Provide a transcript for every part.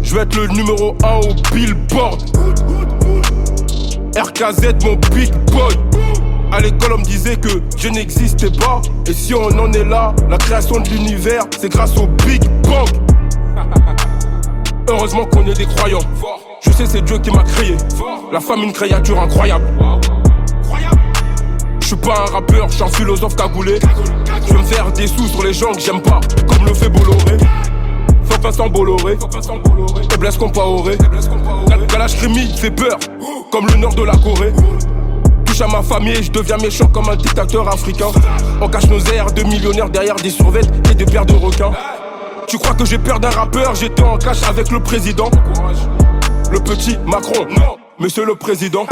Je vais être le numéro 1 au Billboard. RKZ mon big boy. À l'école on me disait que Dieu n'existait pas. Et si on en est là, la création de l'univers, c'est grâce au Big Bang. Heureusement qu'on est des croyants. Je sais c'est Dieu qui m'a créé. La femme une créature incroyable. Je suis pas un rappeur, je suis un philosophe cagoulé. Je veux me faire des sous sur les gens que j'aime pas, comme le fait Bolloré. Fuck Vincent Bolloré et Blaise Compaoré. Kalash Krimi fait peur, comme le nord de la Corée. Touche à ma famille et je deviens méchant comme un dictateur africain. On cache nos airs de millionnaires derrière des survêtes et des paires de requins. Tu crois que j'ai peur d'un rappeur? J'étais en cash avec le président. Le petit Macron, non, monsieur le président.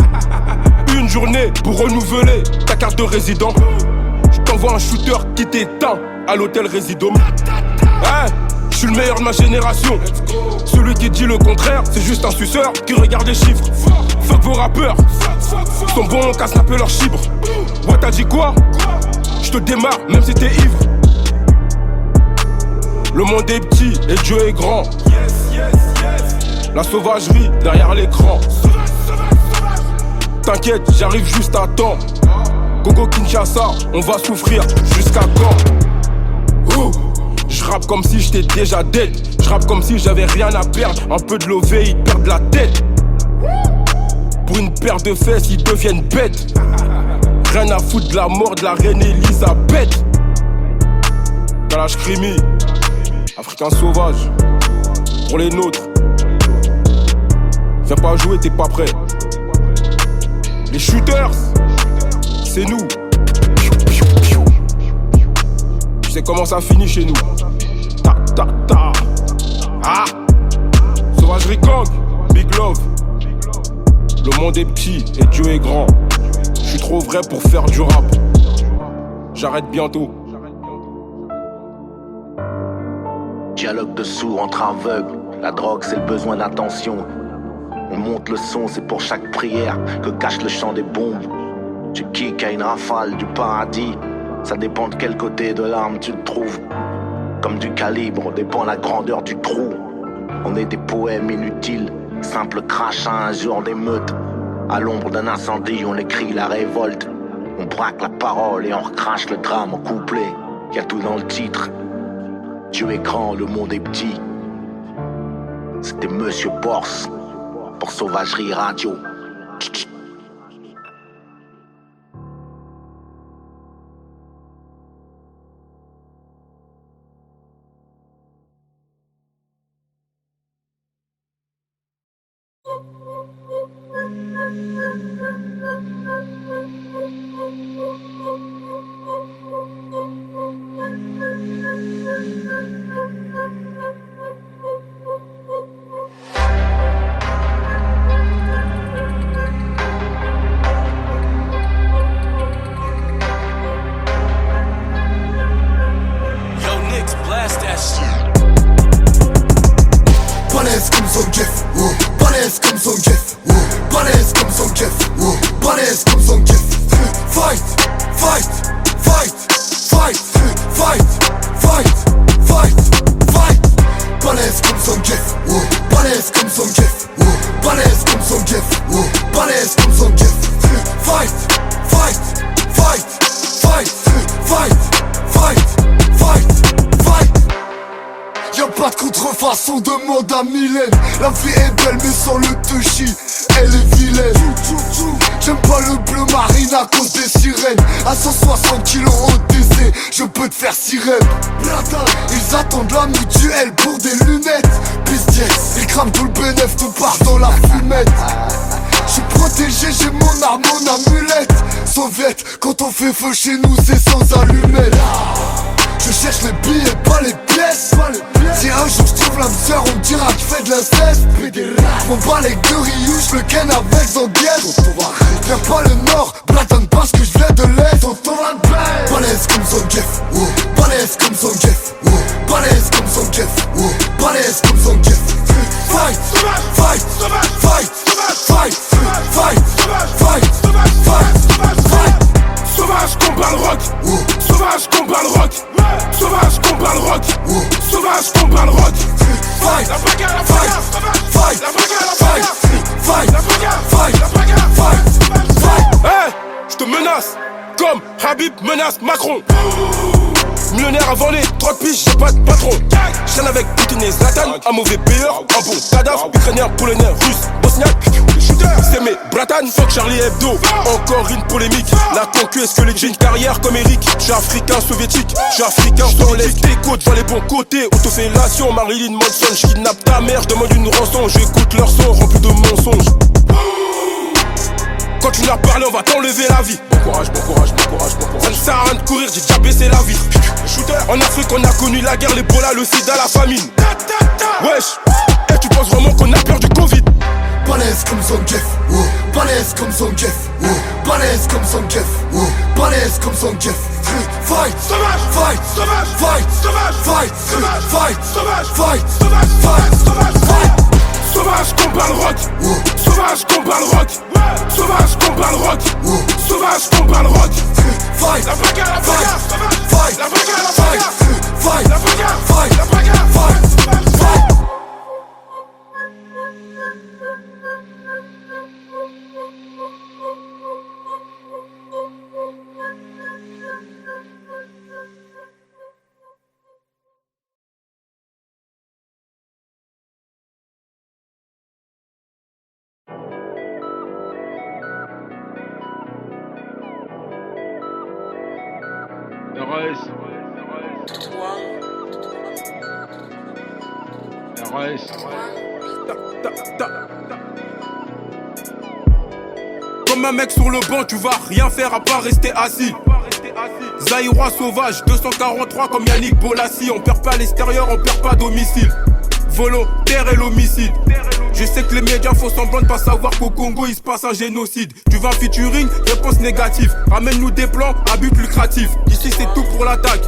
Une journée pour renouveler ta carte de résident. Je t'envoie un shooter qui t'éteint à l'hôtel Résidom. Hey, je suis le meilleur de ma génération. Celui qui dit le contraire, c'est juste un suceur qui regarde les chiffres. Fuck vos rappeurs, sont bons qu'à snapper leurs chibres. Ouais, t'as dit quoi? Je te démarre même si t'es ivre. Le monde est petit et Dieu est grand. La sauvagerie derrière l'écran. T'inquiète, j'arrive juste à temps. Congo Kinshasa, on va souffrir jusqu'à quand? Je rappe comme si j'étais déjà dead. Je rappe comme si j'avais rien à perdre. Un peu de lové, ils perdent la tête. Pour une paire de fesses, ils deviennent bêtes. Rien à foutre de la mort de la reine Elisabeth. Kalash Krimi, Africain sauvage, pour les nôtres. Viens pas jouer, t'es pas prêt. Les shooters, c'est nous. Tu sais comment ça finit chez nous. Ta ta ta. Ah. Sauvagerie Kong, Big Love. Le monde est petit et Dieu est grand. Je suis trop vrai pour faire du rap. J'arrête bientôt. Dialogue de sourds entre aveugles. La drogue c'est le besoin d'attention. On monte le son, c'est pour chaque prière que cache le chant des bombes. Tu kicks à une rafale du paradis. Ça dépend de quel côté de l'arme tu te trouves. Comme du calibre dépend la grandeur du trou. On est des poèmes inutiles, simple crachin un jour d'émeute. À l'ombre d'un incendie on écrit la révolte. On braque la parole et on recrache le drame en couplet. Y'a tout dans le titre. Dieu est grand, le monde est petit. C'était Monsieur Borse pour Sauvagerie Radio. Balèze comme son Jeff, balèze comme son Jeff, balèze comme son Jeff, balèze comme son Jeff. Fight, fight, fight, fight, fight, fight, fight, fight. Balèze comme son Jeff, balèze comme son Jeff, balèze comme son Jeff, balèze comme son Jeff. Fight, fight, fight, fight, fight, fight, fight, fight. Y'a pas de contrefaçon, demande à Mylène. La vie est belle mais sans le touchy, elle est vilaine. J'aime pas le bleu marine à cause des sirènes. À 160 kilos au DC, je peux te faire sirène. Ils attendent la mutuelle pour des lunettes. Business, ils crament tout le bénéf, tout part dans la fumette. J'suis protégé, j'ai mon arme, mon amulette. Soviet, quand on fait feu chez nous c'est sans allumette. Je cherche les billets, pas les pièces. Si un jour je trouve l'âme sœur, on me dira que je fais de l'inceste. J'm'en bats les deux Ryu, j'le ken avec Zanguette. Viens pas le nord, blatonne parce que je viens de l'est. Balèze comme son Jeff, balèze comme son Jeff, balèze comme son Jeff, balèze comme son Jeff. Fight, fight, fight, fight, fight, fight, fight, fight. Sauvage combat le rock, sauvage combat le rock, sauvage combat le rock, sauvage combat le rock. Fight, fight, menace Macron. Millionnaire avant les 30 piges, j'ai pas de patron. J'traîne avec Poutine et Zlatan, un mauvais payeur, un bon cadavre. Ukrainien, polonais, russe, bosniaque. C'est mes bratan, fuck Charlie Hebdo. Encore une polémique. La concu, est-ce que les jeans carrière comme Eric? J'suis africain soviétique, j'suis africain soviétique. Tes côtes, vois les bons côtés. Autofellation, Marilyn Manson. J'kidnappe ta mère, j'demande une rançon. J'écoute leur son rempli de mensonges. Quand tu n'as parlé, on va t'enlever la vie. Bon courage, bon courage, bon courage, bon courage. Ça ne sert à rien de courir, j'ai déjà baissé la vitre. En Afrique, on a connu la guerre, l'Ebola, le sida, la famine. Wesh, et tu penses vraiment qu'on a peur du Covid? Balèze comme son Jeff, oh. Balèze comme son Jeff, oh. Balèze comme son Jeff, oh. Balèze comme son Jeff. Fight, sauvage, fight, sauvage, fight, sauvage, fight, sauvage, fight, sauvage, fight, sauvage, fight, sauvage, fight. Sauvage combat le rock, sauvage combat le rock, sauvage combat le rock, sauvage combat le rock. Fight, la bagarre, la bagarre, fight, la bagarre, la bagarre, fight, la bagarre, fight, la bagarre, fight, fight. Comme un mec sur le banc, tu vas rien faire à part rester assis. Zaïrois sauvage, 243 comme Yannick Bolassi. On perd pas à l'extérieur, on perd pas domicile. Volontaire et l'homicide. Je sais que les médias font semblant de pas savoir qu'au Congo il se passe un génocide. Tu vas en featuring, réponse négative. Ramène-nous des plans à but lucratif. Ici c'est tout pour l'attaque.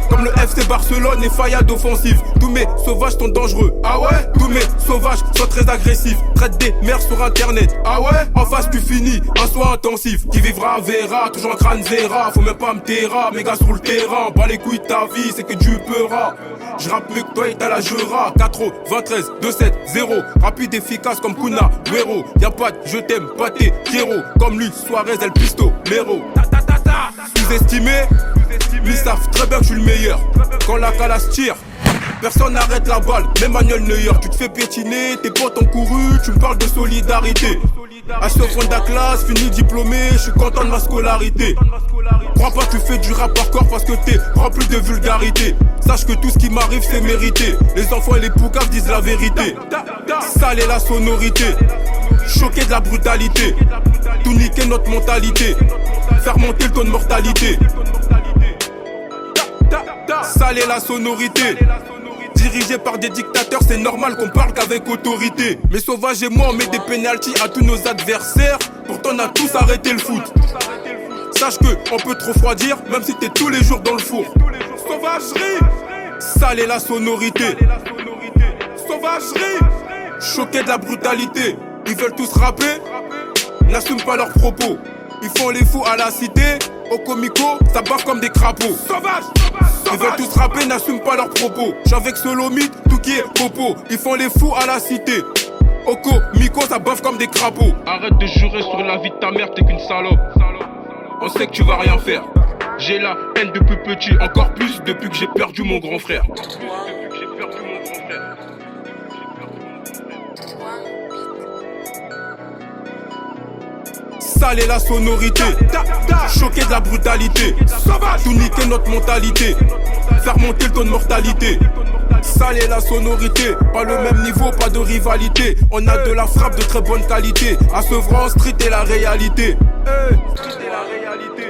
Comme le FC Barcelone et Fayad offensive. Tous mes sauvages sont dangereux. Ah ouais? Tous mes sauvages sont très agressifs. Traite des mères sur internet. Ah ouais? En face tu finis, un soin intensif. Qui vivra verra, toujours un crâne zéra. Faut même pas me terra, mes gars sur le terrain. Bas les couilles de ta vie, c'est que tu peuras. J'rappe mieux que toi et t'as la jura. 93, 27, 0. Rapide, efficace comme Kuna, Guero. Y'a pas de je t'aime, pas tes Kiero. Comme lui, Suarez, El Pisto, Mero. Sous-estimé, ils savent très bien que je suis le meilleur. Quand la calasse tire, personne n'arrête la balle, même Manuel Neuer. Tu te fais piétiner, tes potes ont couru, tu me parles de solidarité. À ce fond de la classe, fini diplômé, je suis content de ma scolarité. Crois pas que tu fais du rap hardcore parce que t'es rempli de vulgarité. Sache que tout ce qui m'arrive c'est mérité. Les enfants et les poucaves disent la vérité. Sale est la sonorité, choqué de la brutalité. Tout niquer notre mentalité, faire monter le taux de mortalité. Sale est la sonorité, dirigé par des dictateurs, c'est normal qu'on parle qu'avec autorité. Mais Sauvage et moi on met des pénaltys à tous nos adversaires. Pourtant on a tous arrêté le foot. Sache que on peut te refroidir même si t'es tous les jours dans le four. Sauvagerie, sale est la sonorité. Sauvagerie, choqué de la brutalité. Ils veulent tous rapper, n'assument pas leurs propos. Ils font les fous à la cité, au comico, ça bave comme des crapauds. Sauvage, ils veulent tous rapper, n'assument pas leurs propos. J'suis avec Solomid, tout qui est popo. Ils font les fous à la cité, au comico, ça bave comme des crapauds. Arrête de jurer sur la vie de ta mère, t'es qu'une salope. On sait que tu vas rien faire. J'ai la haine depuis petit, encore plus depuis que j'ai perdu mon grand frère. Sale est la sonorité, choqué de la brutalité. Tout niquer notre mentalité, faire monter le taux de mortalité. Sale est la sonorité, pas le même niveau, pas de rivalité. On a de la frappe de très bonne qualité. À Sevran, street est la réalité. Street est la réalité.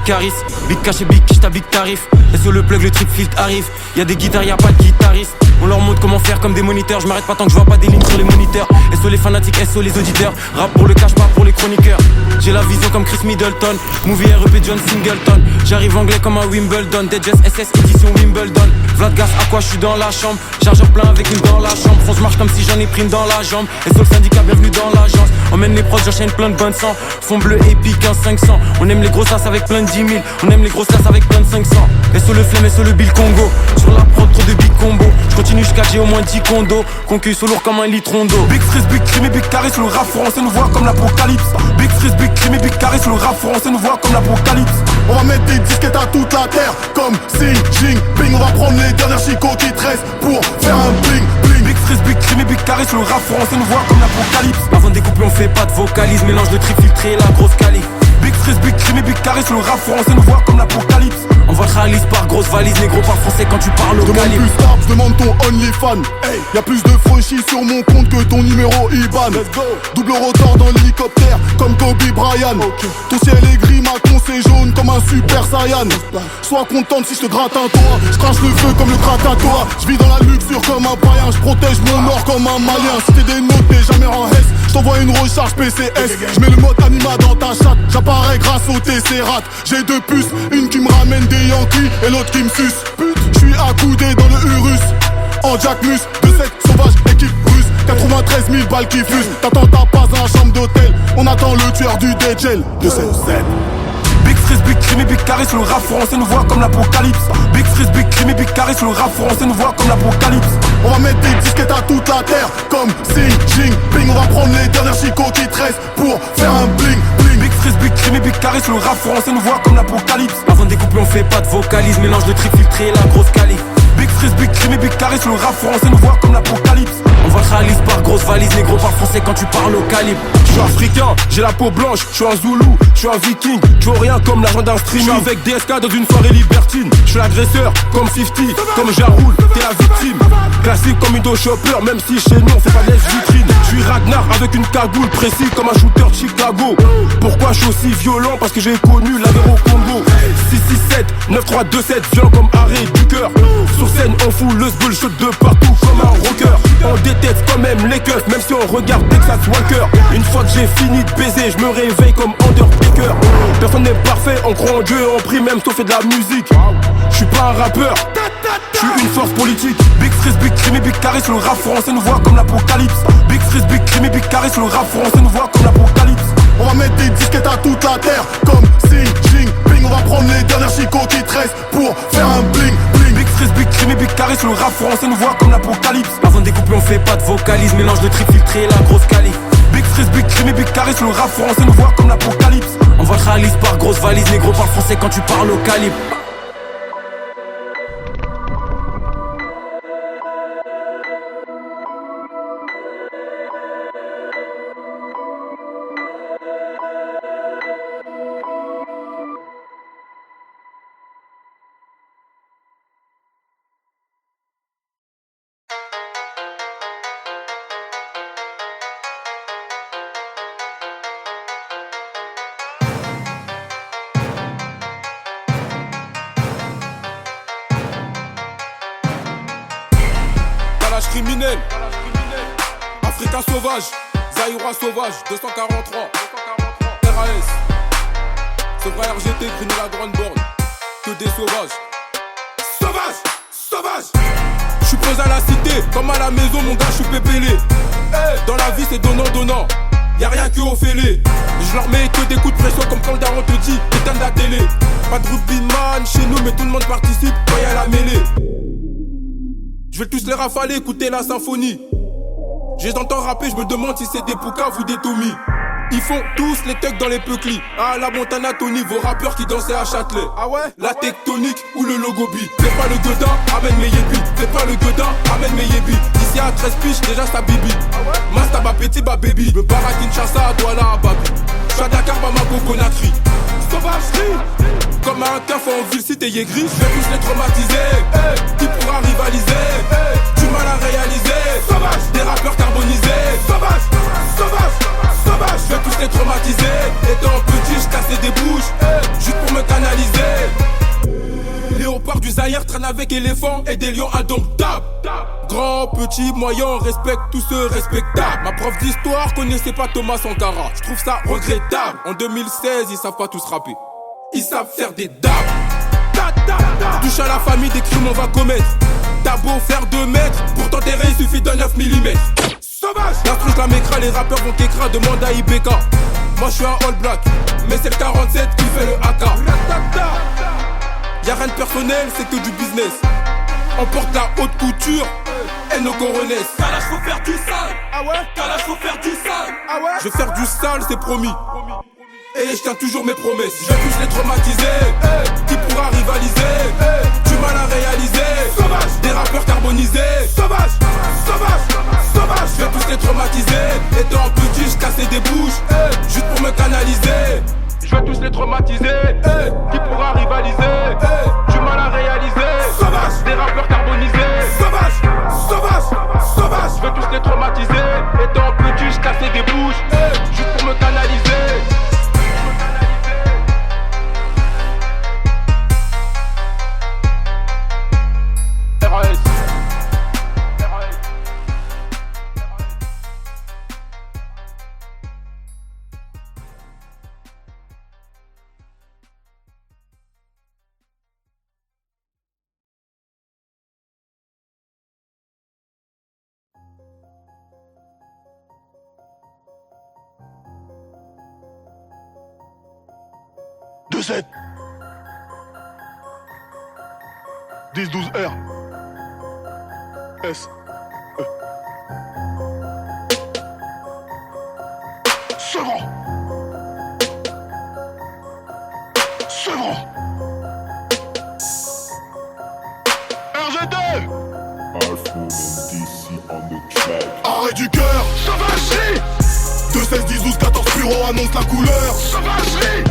Caris. Big cash et big quiche, t'as big tarif. Et sur le plug, le trip filtre arrive. Y'a des guitares, y'a pas de guitariste. On leur montre comment faire comme des moniteurs. Je m'arrête pas tant que je vois pas des lignes sur les moniteurs. SO les fanatiques, SO les auditeurs. Rap pour le cash, pas pour les chroniqueurs. J'ai la vision comme Chris Middleton. Movie REP John Singleton. J'arrive anglais comme un Wimbledon. Deadjust SS édition Wimbledon. Vlad Gas à quoi je suis dans la chambre. Chargeur plein avec une dans la chambre. On se marche comme si j'en ai pris une dans la jambe. SO le syndicat, bienvenue dans l'agence. Emmène les prods, j'enchaîne plein de bonnes sang. Fond bleu épique, 15-500. On aime les grosses tasses avec plein de 10 000. On aime les grosses tasses avec plein de 500. SO le flemme, SO le Bill Congo. Sur la prod, trop de big combo. J'continue jusqu'à j'ai au moins 10 condos. Concu sous lourd comme un litron d'eau. Big Freeze, Big Crime et Big Carré sur le rap français nous voit comme l'apocalypse. Big Freeze, Big Crime et Big Carré sur le rap français nous voit comme l'apocalypse. On va mettre des disquettes à toute la terre comme Xi Jinping. On va prendre les dernières chicots qui te restent pour faire un bling bling. Big Freeze, Big Crime et Big Carré sur le rap français nous voit comme l'apocalypse. Avant de découper on fait pas de vocalise. Mélange de trip filtré et la grosse calife. Big Freeze, Big Crime et Big Carré sur le rap français nous voit comme l'apocalypse. On va réalise par grosse valise. Négro par français quand tu parles au Demande calibre. plus tard, demande ton OnlyFans. Hey, y'a plus de franchis sur mon compte que ton numéro IBAN. Let's go. Double rotor dans l'hélicoptère comme Kobe Bryant. Okay. Ton ciel est gris, ma con c'est jaune comme un super saiyan. Sois contente si je te gratte un toit. Je crache le feu comme le gratatoir. Je vis dans la luxure comme un païen. Je protège mon or comme un malien. Si t'es dénoté, jamais en S. Je t'envoie une recharge PCS. Je mets le mode anima dans ta chatte. J'apparais grâce au Tesseract. J'ai deux puces, une qui me ramène des Yankees et l'autre qui me suce. Je suis accoudé dans le Urus. En Jackmus, de cette sauvage équipe russe. 93 000 balles qui fusent. T'attends ta passe dans la chambre d'hôtel. On attend le tueur du DJL de cette scène. Big Freeze, Big Crime et Big Carré sur le rap français nous voit comme l'apocalypse. Big Freeze, Big Crime et Big Carré sur le rap français nous voit comme l'apocalypse. On va mettre des disquettes à toute la terre comme Xi Jinping. On va prendre les dernières chicots qui te restent pour faire un bling bling. Big Freeze, Big Crime et Big Carré sur le rap français nous voit comme l'apocalypse. Avant de découper on fait pas de vocalise. Mélange de trip filtré et la grosse calife. Big Freeze, Big Crime et Big Carré sur le rap français nous voit comme l'apocalypse. On va réalise par grosse valise. Négro par français quand tu parles au calibre. Je suis africain, j'ai la peau blanche, je suis un Zoulou, je suis un viking, je vaux rien comme l'argent d'un streaming. Je suis avec DSK dans une soirée libertine. Je suis l'agresseur comme 50, comme Jaroul, t'es la victime. Classique comme Indo Chopper, même si chez nous on fait pas de vitrine. Je suis Ragnar avec une cagoule précis comme un shooter de Chicago. Pourquoi je suis aussi violent? Parce que j'ai connu la guerre au Congo. 667, 9327, violent comme arrêt du cœur. Sur scène on fout le bullshit de partout comme un rocker. On déteste quand même les keufs, même si on regarde Texas Walker. Une fois que j'ai fini de baiser, je me réveille comme Undertaker. Personne n'est parfait, on croit en Dieu et on prie même si on fait de la musique. Je suis pas un rappeur, je suis une force politique. Big Freeze, Big Crime et Big Carré sur le rap français nous voit comme l'apocalypse. Big Freeze, Big Crime et Big Carré sur le rap français nous voit comme l'apocalypse. On va mettre des disquettes à toute la terre comme Xi Jinping. On va prendre les dernières chicots qui te restent pour faire un bling bling. Big Freeze, Big Crime et Big Carré sur le rap français nous voit comme l'apocalypse. Avant de découper on fait pas de vocalise. Mélange de trip filtré et la grosse calife. Big Freeze, Big Crime et Big Carré sur le rap français nous voit comme l'apocalypse. On va réalise par grosse valise. Négro par français quand tu parles au calibre. Criminel, Africain sauvage, Zaïrois sauvage, 243, RAS, c'est vrai RGT, Grigny la grande borne, que des sauvages. Sauvage, sauvage. Je suis posé à la cité, comme à la maison mon gars je suis pépélé. Hey, dans la vie c'est donnant, y'a rien que au fêlé. Je leur mets que des coups de pression comme quand le daron te dit, éteins la télé. Pas de rugbyman chez nous mais tout le monde participe quand y'a la mêlée. Je vais tous les rafaler, écouter la symphonie. Je les entends rapper, je me demande si c'est des Poucaves ou des Tommy. Ils font tous les thugs dans les peuclis. Ah la Montana Tony, vos rappeurs qui dansaient à Châtelet. Ah ouais? La tectonique ou le logobi. Fais pas le gueudin, amène mes yébis. Fais pas le gueudin, amène mes yébis. Ici à 13 piges, déjà ça bibi. Ah ouais? Masta ba petit ba baby. Me barra Kinshasa, Douala à Babi. J'suis à Dakar, Bamako, Conakry. Sauvagerie. Comme un keuf en ville, si t'es yégris, je vais tous les traumatiser. Hey, qui pourra rivaliser? Hey, du mal à réaliser. Sauvage, des rappeurs carbonisés. Sauvage, sauvage, sauvage. Je vais tous les traumatiser. Étant petit, je cassais des bouches. Hey, juste pour me canaliser. Derrière traîne avec éléphants et des lions indomptables. Grand, petit, moyen, respecte tous ceux respectables. Ma prof d'histoire connaissait pas Thomas Sankara. Je trouve ça regrettable. En 2016, ils savent pas tous rapper. Ils savent faire des dabs. Touche à la famille, des crimes on va commettre. T'as beau faire 2 mètres, pour t'enterrer il suffit d'un 9 mm. Sauvage! L'instru je la m'écras, les rappeurs vont qu'écras, demande à IBK. Moi je suis un all black, mais c'est le 47 qui fait le AK. Y'a rien de personnel, c'est que du business. On porte la haute couture et nos coronesses. Kalash faut faire du sale. Ah ouais? Kalash faut faire du sale. Ah ouais? Je vais faire du sale, c'est promis. Et je tiens toujours mes promesses. Je vais tous les traumatiser. Qui pourra rivaliser? Du mal à réaliser. Sauvage. Des rappeurs carbonisés. Sauvage. Sauvage. Sauvage. Je vais tous les traumatiser. Étant petit, je cassais des bouches. Juste pour me canaliser. Je vais tous les traumatiser. Qui pourra rivaliser? Du mal à réaliser. Sauvage. Des rappeurs carbonisés. Sauvage. Sauvage. Sauvage. Je vais tous les traumatiser. Étant petit, je cassais des bouches. Juste pour me canaliser. Deux 7 10 12 R S E Sevran RGT Arrêt du cœur Sauvagerie 2 16 10 12 14 bureau annonce la couleur Sauvagerie.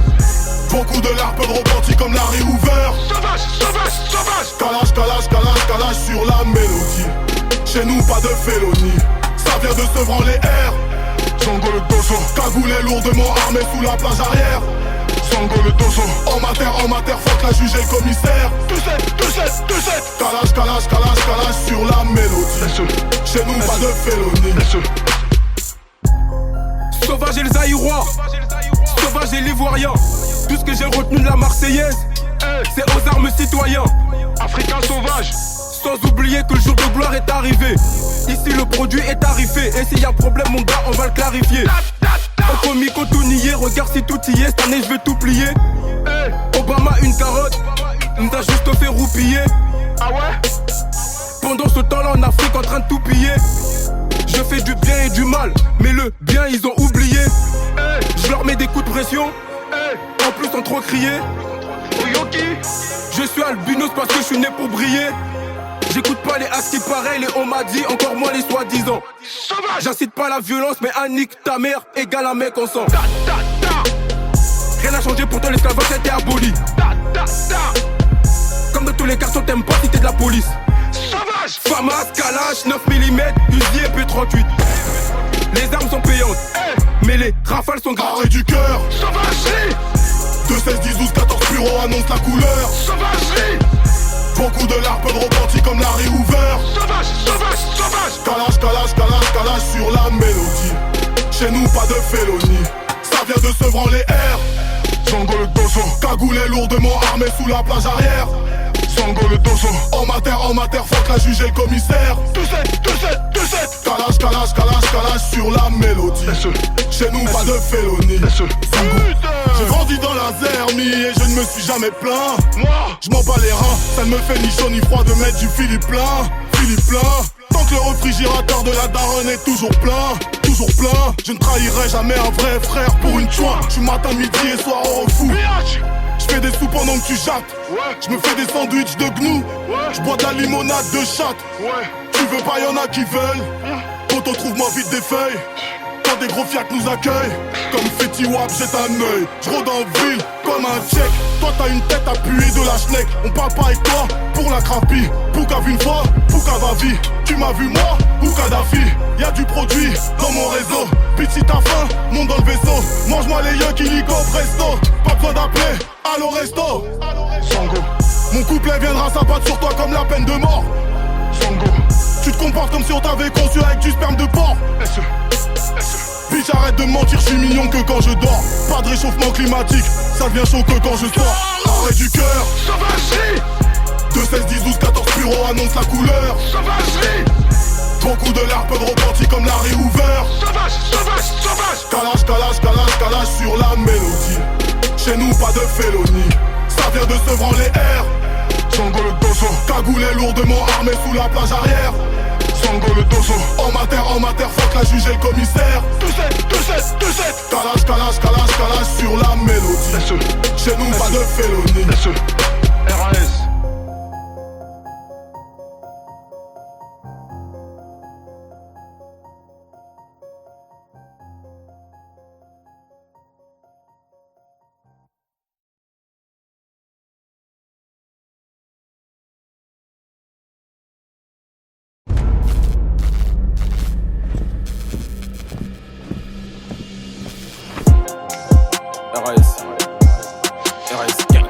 Beaucoup de larmes, peu de repenti comme Larry Hoover. Sauvage, sauvage, sauvage. Calage sur la mélodie. Chez nous pas de félonie. Ça vient de Sevran les airs. Zango le dosso. Cagoulé lourdement armé sous la plage arrière. Zango le dosso. En mater, fuck la juge et le commissaire. 2-7. Calage sur la mélodie. Chez nous pas de félonie. Sauvage et le Zaïrois. Sauvage et l'Ivoirien. Tout ce que j'ai retenu de la Marseillaise, c'est aux armes citoyens. Africain sauvage. Sans oublier que le jour de gloire est arrivé. Ici le produit est tarifé. Et s'il y a problème mon gars on va le clarifier. Au comico tout nier, regarde si tout y est. Cette année je vais tout plier. Obama une carotte, nous a juste fait roupiller. Ah ouais? Pendant ce temps là en Afrique en train de tout piller. Je fais du bien et du mal, mais le bien ils ont oublié. Je leur mets des coups de pression. En plus on trop crié. Je suis albinos parce que je suis né pour briller. J'écoute pas les as qui pareil, les on m'a dit, encore moins les soi-disant. J'incite pas la violence, mais un nique ta mère égale un mec en sang. Rien n'a changé, pourtant l'esclavage a été aboli. Comme dans tous les quartiers, t'aimes pas si t'es de la police. Famas, Kalash, 9 mm, Uzi et P38. Les armes sont payantes, mais les rafales sont gratuites. Arrêt du cœur, sauvagerie 2 16 10 12 14 bureau annonce la couleur. Sauvagerie. Beaucoup de larmes, peu de repenti comme Larry Hoover. Sauvage. Calage sur la mélodie. Chez nous pas de félonie. Ça vient de Sevran les airs. Zango le dosso. Cagoulé lourdement armé sous la plage arrière. Zango le dosso. En mater, fuck la juge et le commissaire. 2-7. Calage sur la mélodie. Chez nous pas de félonie. J'ai grandi dans la Zermie et je ne me suis jamais plaint. Moi, je m'en bats les reins. Ça ne me fait ni chaud ni froid de mettre du Philippe plein. Tant que le réfrigérateur de la daronne est toujours plein. Je ne trahirai jamais un vrai frère pour une chouin. Je suis matin, midi et soir au refou. Je fais des sous pendant que tu jattes. Je me fais des sandwichs de gnou. Je bois de la limonade de chatte. Tu veux pas, y'en a qui veulent. Poto, trouve-moi vite des feuilles. Quand des gros fiacs nous accueillent. Comme Fetty Wap, jette un œil. Je rôde en ville comme un tchèque. Toi t'as une tête appuyée de la schneck. On parle pas avec toi pour la crapie. Pouka vu une fois, Pouka va vie. Tu m'as vu moi ou Kadhafi. Y'a du produit dans mon réseau. Bitch si t'as faim, monte dans le vaisseau. Mange-moi les yeux qui ligo presto. Pas besoin d'appeler, allo resto. Sango. Mon couple plaît viendra s'abattre sur toi comme la peine de mort. Sango, tu te comportes comme si on t'avait conçu avec du sperme de porc. Bitch, arrête de mentir, je suis mignon que quand je dors. Pas de réchauffement climatique, ça devient chaud que quand je sors. Arrêt du cœur, sauvagerie. 2, 16, 10, 12, 14 bureaux annonce la couleur. Sauvagerie. Beaucoup de l'air, peu de repentis comme Larry Hoover. Sauvage, sauvage, sauvage. Calage, calage, calage, calage sur la mélodie. Chez nous pas de félonie, ça vient de se branler air. Sango le dosso, cagoulé lourdement armé sous la plage arrière. Sango le dosso, en mater, fuck la juge et le commissaire. 2-7, calage, calage, calage, calage sur la mélodie. Chez nous pas de félonie. RAS. RAS gang.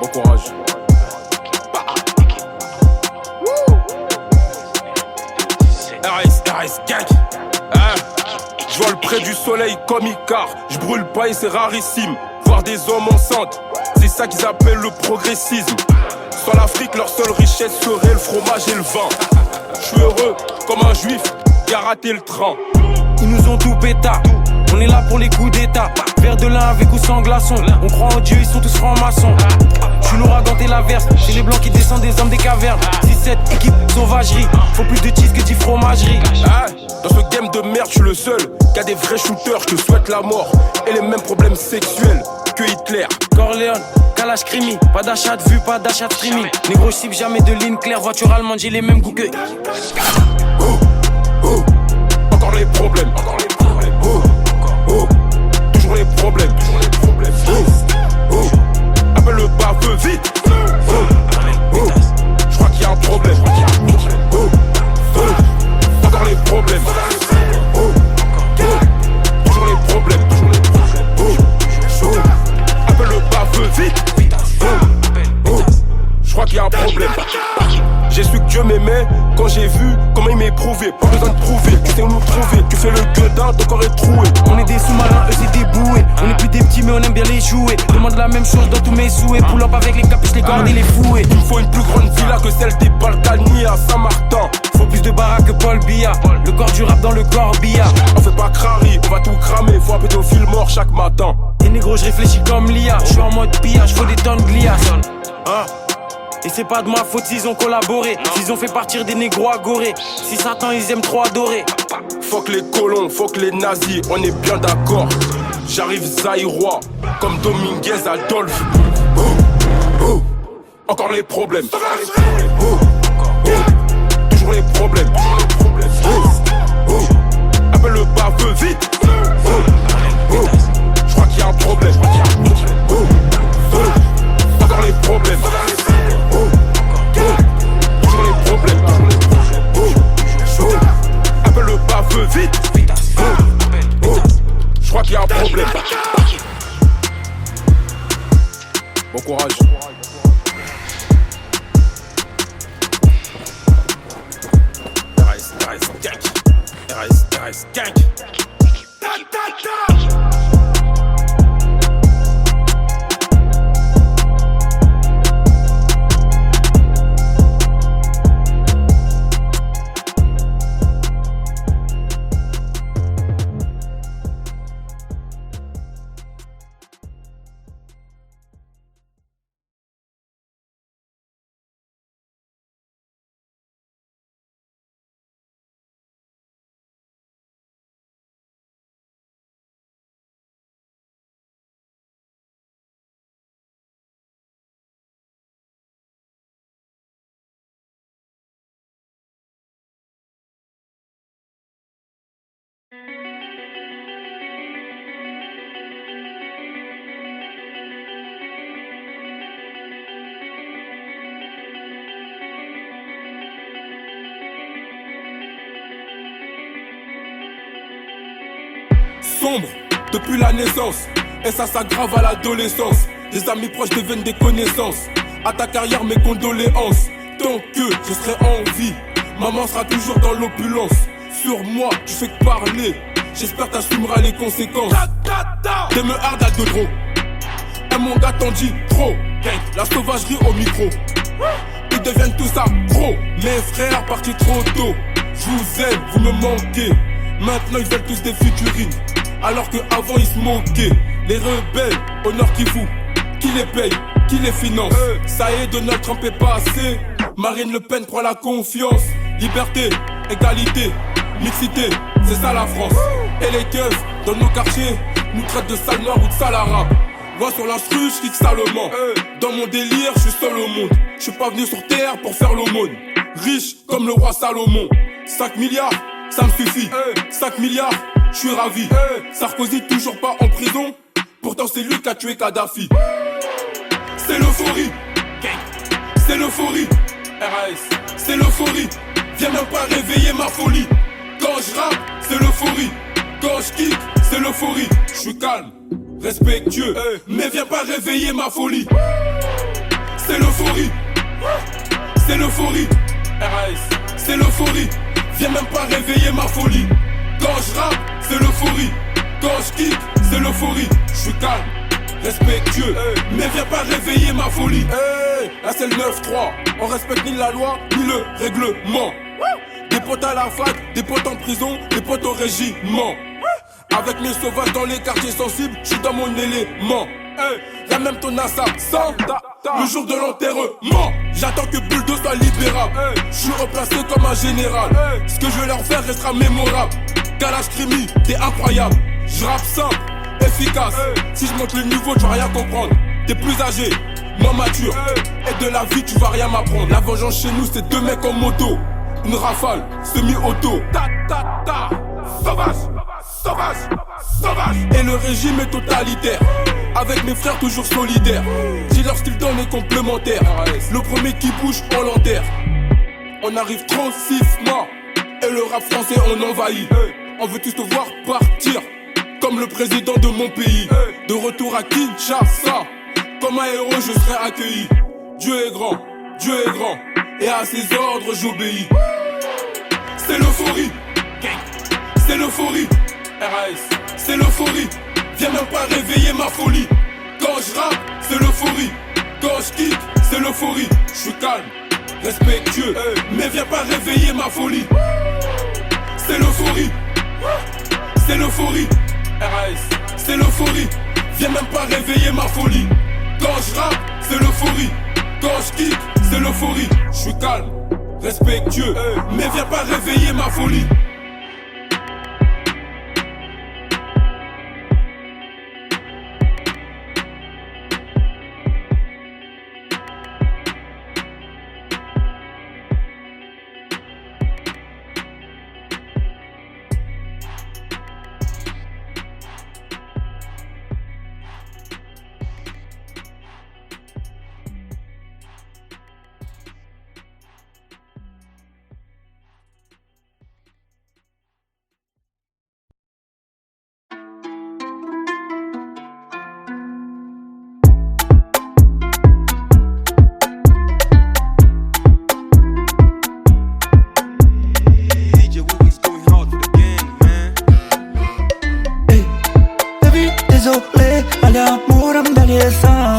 Bon courage. RAS gang. Je vole près du soleil comme Icar. Je brûle pas et c'est rarissime. Voir des hommes enceintes, c'est ça qu'ils appellent le progressisme. Sans l'Afrique, leur seule richesse serait le fromage et le vin. Je suis heureux comme un juif qui a raté le train. Ils nous ont tout péta. On est là pour les coups d'état. Verre de lin avec ou sans glaçon. On croit en Dieu, ils sont tous francs-maçons. J'suis l'ouragan, t'es l'averse. C'est les blancs qui descendent des hommes des cavernes. 6-7, équipe sauvagerie. Faut plus de cheese que 10 fromageries. Dans ce game de merde, j'suis le seul qui a des vrais shooters. J'te souhaite la mort et les mêmes problèmes sexuels que Hitler. Corleone, calage crimi. Pas d'achat de vue, pas d'achat de streaming. Négro cible, jamais de ligne claire. Voiture allemande, j'ai les mêmes goûts que. Encore les problèmes. Toujours les problèmes. Appelle le baveux vite. Je crois qu'il y a un problème. Encore les problèmes. Toujours les problèmes. Appelle le baveux vite. Je crois qu'il y a un problème. J'ai su que Dieu m'aimait quand j'ai vu comment il m'éprouvait. Pas besoin de prouver, tu sais où nous trouver. Tu fais le gueudin, ton corps est troué. On est des sous-marins, eux c'est des bouées. On est plus des petits mais on aime bien les jouer. Demande la même chose dans tous mes souhaits. Pull up avec les capuches, les cordes et les fouets. Il me faut une plus grande villa que celle des Balkany à Saint-Martin. Faut plus de baraques que Paul Biya. Le corps du rap dans le corbillard. On fait pas crari, on va tout cramer. Faut un pédophile mort chaque matin. Et négro, je réfléchis comme l'IA. Je suis en mode pillage, faut des tonnes de liasses. Et c'est pas de ma faute s'ils ont collaboré. S'ils ont fait partir des négros agorés. Si Satan ils aiment trop adorer. Fuck les colons, fuck les nazis, on est bien d'accord. J'arrive zaïrois, comme Dominguez Adolphe. Encore les problèmes. Toujours les problèmes. Appelle le baveux vite. Je crois qu'il y a un problème. Encore les problèmes. Toujours les problèmes. Appelle le baveux vite. Je crois qu'il y a un problème. Bon courage. RAS gang. Sombre depuis la naissance, et ça s'aggrave à l'adolescence. Des amis proches deviennent des connaissances. À ta carrière mes condoléances. Tant que je serai en vie, maman sera toujours dans l'opulence. Sur moi tu fais que parler, j'espère t'assumeras les conséquences. T'es me hard à de trop. Un mon gars t'en dit trop. La sauvagerie au micro. Ils deviennent tous accros. Mes frères partis trop tôt. Je vous aime, vous me manquez. Maintenant ils veulent tous des figurines, alors qu'avant ils se moquaient. Les rebelles, au nord Kivu, qui les paye, qui les finance. Ça y est, Donald Trump est passé. Marine Le Pen prend la confiance. Liberté, égalité, mixité, c'est ça la France. Et les keufs, dans nos quartiers, nous traitent de sale noir ou de sale arabe. Moi sur l'instru, je kick salement. Dans mon délire, je suis seul au monde. Je suis pas venu sur terre pour faire l'aumône. Riche comme le roi Salomon. 5 milliards, ça me suffit. 5 milliards, je suis ravi. Sarkozy toujours pas en prison. Pourtant c'est lui qui a tué Kadhafi. C'est l'euphorie. C'est l'euphorie. RAS. C'est l'euphorie. Viens même pas réveiller ma folie. Quand je rappe, c'est l'euphorie. Quand je kick, c'est l'euphorie. Je suis calme, respectueux, mais viens pas réveiller ma folie. C'est l'euphorie. C'est l'euphorie. RAS. C'est l'euphorie. Viens même pas réveiller ma folie. Quand je rappe, c'est l'euphorie. Quand je kick, c'est l'euphorie. Je suis calme, respectueux, mais viens pas réveiller ma folie. Là c'est le 9-3. On respecte ni la loi, ni le règlement. Des potes à la fac, des potes en prison, des potes au régiment. Avec mes sauvages dans les quartiers sensibles, je suis dans mon élément. Y'a même ton assassin le jour de l'enterrement. J'attends que Buldo soit libérable. Je suis replacé comme un général. Ce que je vais leur faire restera mémorable. Kalash Krimi, t'es incroyable. Je rappe simple, efficace. Si je monte le niveau, tu vas rien comprendre. T'es plus âgé, moins mature. Et de la vie, tu vas rien m'apprendre. La vengeance chez nous, c'est 2 mecs en moto. Une rafale, semi-auto. Sauvage, sauvage, sauvage. Et le régime est totalitaire. Avec mes frères toujours solidaires. J'ai leur style dans les complémentaires. Le premier qui bouge, on l'enterre. On arrive trop mois. Et le rap français on envahit. On veut tous te voir partir, comme le président de mon pays. De retour à Kinshasa, comme un héros je serai accueilli. Dieu est grand, Dieu est grand, et à ses ordres j'obéis. C'est l'euphorie. C'est l'euphorie. RAS. C'est l'euphorie. Viens même pas réveiller ma folie. Quand je rappe, c'est l'euphorie. Quand je kick, c'est l'euphorie. Je suis calme, respectueux, mais viens pas réveiller ma folie. C'est l'euphorie. C'est l'euphorie. RAS. C'est l'euphorie. Viens même pas réveiller ma folie. Quand je rappe, c'est l'euphorie. Quand je kick, c'est l'euphorie. Je suis calme, respectueux, mais viens pas réveiller ma folie. Désolé, all'amore am dali sam.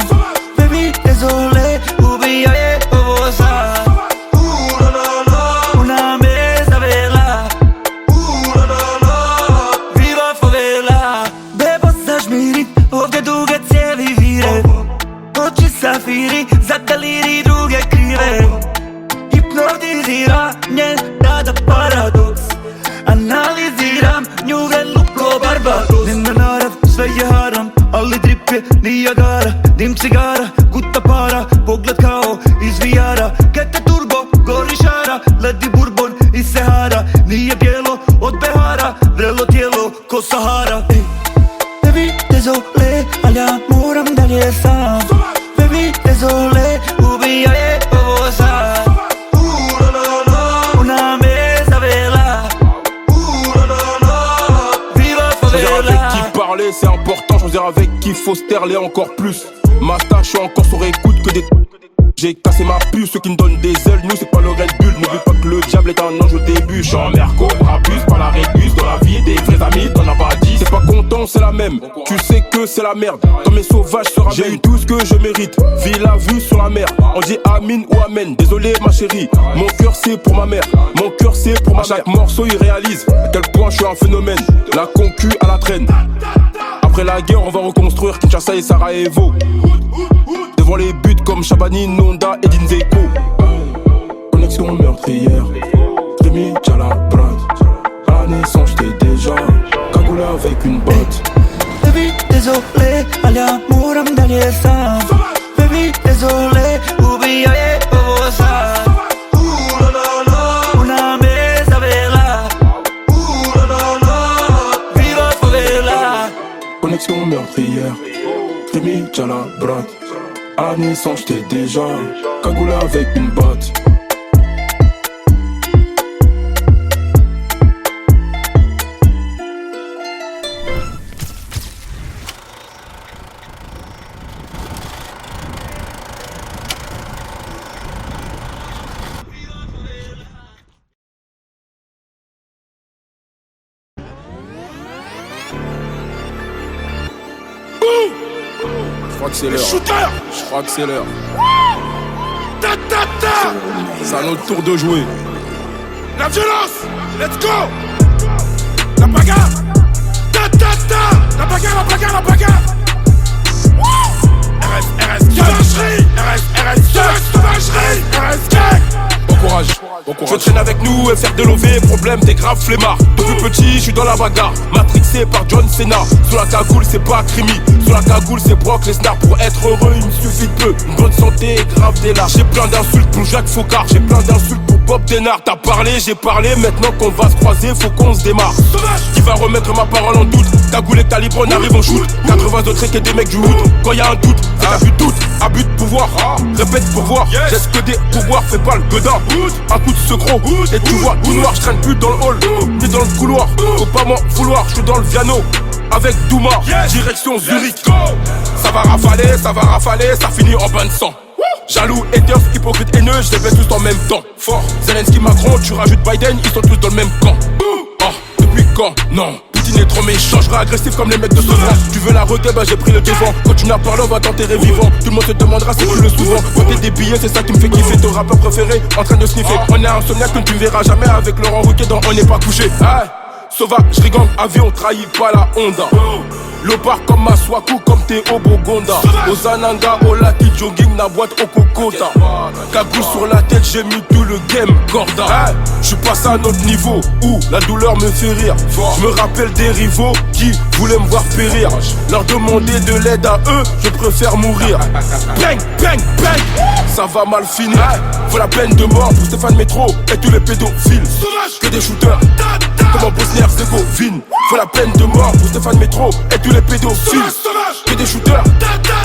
Baby, désolé, oublié, oh ça. La la la, una mesa vela. La la la, viva favela. Bebo zažmiri, ovdje duge cijeli vire. Oči safiri, zataliri druge krive. Hipnotizira njen rada paradoks. Analiziram nju velu ko Barbados. Linda narav, sve je haram, ali drip je Niagara. Dim cigara, guta para, pogled kao iz VR-a. Kete turbo, gori šara, ledi bourbon iz Sahara. Nije bijelo od Behara, vrelo tijelo ko Sahara. Baby, désolé, all'amore am dalje sam. Baby, désolé, ubijaj ovo sad. Una mesa vela. Viva favela. Parler c'est important, choisir avec qui faut sterler encore plus. Ma tâche, je suis encore sur écoute que des. J'ai cassé ma puce, ceux qui me donnent des ailes, nous c'est pas le Red Bull. N'oublie pas que le diable est un ange au début. J'suis en merco, abuse, pas la réduce. Dans la vie des vrais amis, t'en as pas 10. C'est pas content, c'est la même. Tu sais que c'est la merde. Dans mes sauvages sera j'ai eu tout ce que je mérite. Vie la vue sur la mer. On dit Amin ou Amen. Désolé ma chérie. Mon cœur c'est pour ma mère. Mon cœur c'est pour ma mère. Chaque morceau il réalise à quel point je suis un phénomène. La concu à la traîne. Après la guerre, on va reconstruire Kinshasa et Sarajevo. Devant les buts comme Shabani, Nonda et Dinzeko. Connexion meurtrière, Rémi Tchalabrat. À la naissance, j'étais déjà cagoulé avec une botte. Baby, désolé, all'amore am dali sam. Baby, désolé, oublié ça. Una mesa vera. Viva favela. Connexion meurtrière, Rémi Tchalabrat. À la naissance, j'étais déjà cagoulé avec une botte. Je crois que c'est l'heure. Je crois que c'est l'heure. C'est à notre tour de jouer. La violence, let's go. La bagarre, la bagarre, la bagarre, la bagarre. RS, sauvagerie. RS, sauvagerie. RS, gang. Bon courage. Je traîne avec nous et faire de l'OV, problème t'es grave flemmard. Depuis petit, je suis dans la bagarre, matrixé par John Cena. Sous la cagoule c'est pas Crimi, sous la cagoule c'est Brock Lesnar. Pour être heureux il me suffit de peu, une bonne santé et grave des lards. J'ai plein d'insultes pour Jacques Faucard, j'ai plein d'insultes pour Bob Denard. T'as parlé, j'ai parlé, maintenant qu'on va se croiser, faut qu'on se démarre. Qui va remettre ma parole en doute? Cagoule et calibre, on arrive en shoot. 80 autres et des mecs du hood. Quand y'a un doute, c'est abus de doute, abus de pouvoir. Répète pour voir, j'ai que des pouvoirs, fais pas le bedin. Un coup de secro, et tu vois tout noir, je traîne plus dans le hall, ni dans le couloir. Faut pas m'en vouloir, je suis dans le piano. Avec Douma, direction Zurich. Ça va rafaler, ça finit en bain de sang. Jaloux, haters, hypocrite, haineux, je les baisse tous en même temps. Fort, Zelensky, Macron, tu rajoutes Biden, ils sont tous dans le même camp. Oh, depuis quand? Non, Poutine est trop méchant, je serai agressif comme les mecs de Sevran. Tu veux la requête, bah j'ai pris le devant. Quand tu n'as parlé, on va t'enterrer vivant. Tout le monde te demandera si tu le souvent. Côté des billets, c'est ça qui me fait kiffer. Ton rappeur préféré, en train de sniffer. On est insomniaque que tu ne verras jamais avec Laurent Ruquier dans On n'est pas couché. Hey, sauvage, rigole, avion, trahit pas la Honda. Léopard comme Maswaku, comme Théo Bogonda. Ozananga, Olaki, jogging, na boîte au cocota. Cagoule sur la tête, j'ai mis tout le game, corda. Hey, j'suis passé à un autre niveau où la douleur me fait rire. Je me rappelle des rivaux qui voulaient me voir périr. Leur demander de l'aide à eux, je préfère mourir. Bang, bang, bang, ça va mal finir. Faut la peine de mort pour Stéphane Métro et tous les pédophiles. Que des shooters, comme en Bosnie-Herzégovine. Faut la peine de mort pour Stéphane Métro et tous les pédophiles. Que des shooters,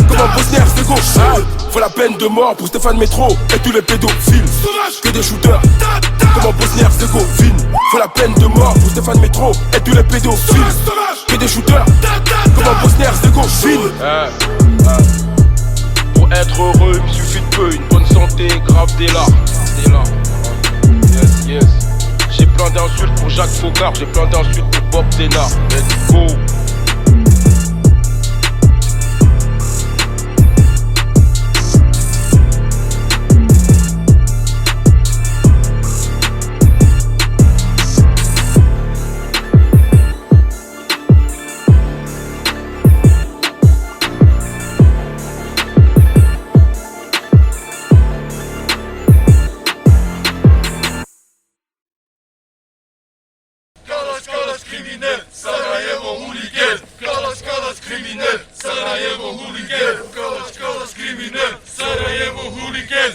comme en Bosnie-Herzégovine. Faut la peine de mort pour Stéphane Métro et tous les pédophiles. Que des shooters, comme en Bosnie-Herzégovine. Faut la peine de mort pour Stéphane Métro et tous les pédophiles. Que des shooters, comme en Bosnie-Herzégovine. Pour être heureux, il me suffit de peu. Une bonne santé, grave des lards. Yes, yes. J'ai plein d'insultes pour Jacques Faucard, j'ai plein d'insultes pour Bob Denard. Let's go. Criminel, Sarajevo hooligan. Kalash criminel, Sarajevo hooligan. Kalash criminel, Sarajevo hooligan.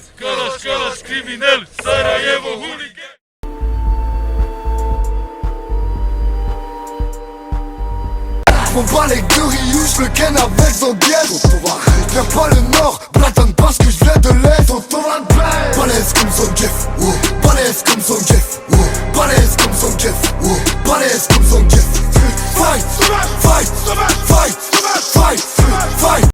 Kalash criminel, Sarajevo hooligan. Mon balai de Ryu, je le ken avec Zangief. Viens pas le nord, blatonne parce que je viens de l'est. Balèze comme Zangief, balèze comme Zangief.